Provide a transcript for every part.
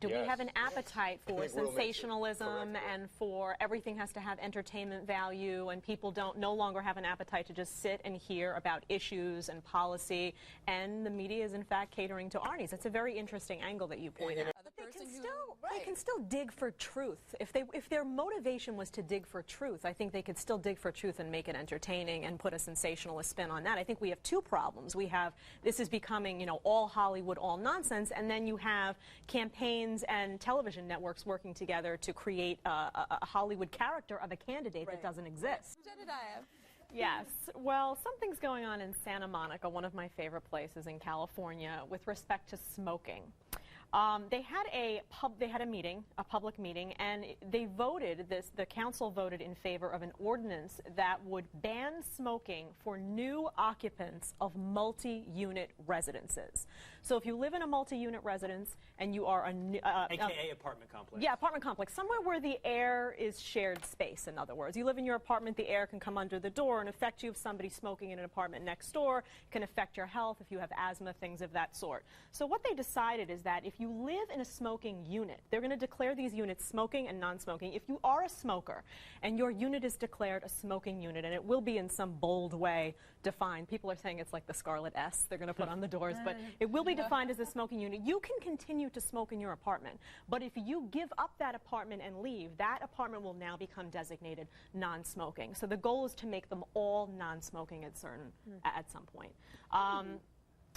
Do we Yes. have an appetite for think Will makes it sensationalism correctly. and for everything has to have entertainment value, and people no longer have an appetite to just sit and hear about issues and policy, and the media is in fact catering to our needs? It's a very interesting angle that you point out. But they can still dig for truth. If their motivation was to dig for truth, I think they could still dig for truth and make it entertaining and put a sensationalist spin on that. I think we have two problems. We have, this is becoming, you know, all Hollywood, all nonsense, and then you have campaigns and television networks working together to create a Hollywood character of a candidate that doesn't exist. Jedediah. Yes. Well, something's going on in Santa Monica, one of my favorite places in California, with respect to smoking. They had a meeting, a public meeting, and they voted the council voted in favor of an ordinance that would ban smoking for new occupants of multi-unit residences. So if you live in a multi-unit residence and you are AKA apartment complex. Yeah, apartment complex, somewhere where the air is shared space, in other words. You live in your apartment, the air can come under the door and affect you. If somebody's smoking in an apartment next door, it can affect your health if you have asthma, things of that sort. So what they decided is that if you live in a smoking unit, they're going to declare these units smoking and non-smoking. If you are a smoker and your unit is declared a smoking unit, and it will be in some bold way defined, people are saying it's like the Scarlet S they're going to put on the doors, but it will be defined as a smoking unit. You can continue to smoke in your apartment, but if you give up that apartment and leave, that apartment will now become designated non-smoking. So the goal is to make them all non-smoking at some point.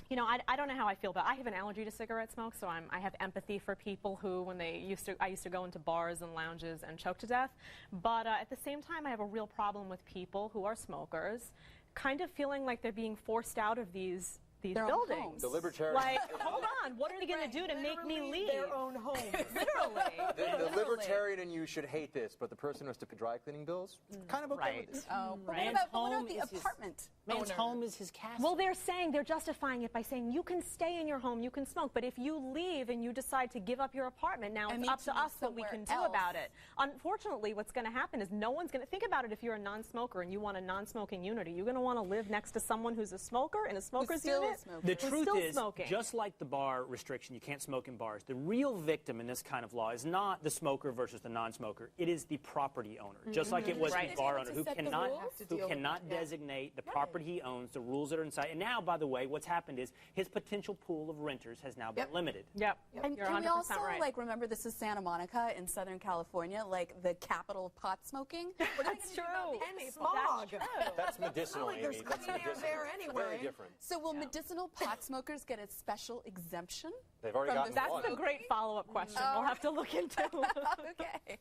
You know, I don't know how I feel about it. I have an allergy to cigarette smoke, so I have empathy for people who, when I used to go into bars and lounges and choke to death. But at the same time, I have a real problem with people who are smokers kind of feeling like they're being forced out of these buildings. The libertarian. Like, hold on, what are they going to do to make me leave? Their own home. Literally. The libertarian in you should hate this, but the person who has to pay dry cleaning bills, kind of okay with this. Oh, but Man's what home about the is his- apartment Man's owner? home is his castle. Well, they're justifying it by saying you can stay in your home, you can smoke, but if you leave and you decide to give up your apartment, now it's up to us what we can do about it. Unfortunately, what's going to happen is no one's going to think about it. If you're a non-smoker and you want a non-smoking unit, are you going to want to live next to someone who's a smoker in a smoker's unit? The truth is, smoking. just like the bar restriction, you can't smoke in bars, the real victim in this kind of law is not the smoker versus the non-smoker. It is the property owner, just like it was the bar owner, who cannot designate the property he owns, the rules that are inside. And now, by the way, what's happened is his potential pool of renters has now been limited. And You're can we 100% also, right. like, remember this is Santa Monica in Southern California, like the capital of pot smoking? That's true. And smog. That's medicinal, Like there's Amy. That's clean air medicinal. there anyway. Very different. So will medicinal pot smokers get a special exemption? They've already From gotten the- one. That's the great follow-up question we'll have to look into. Okay.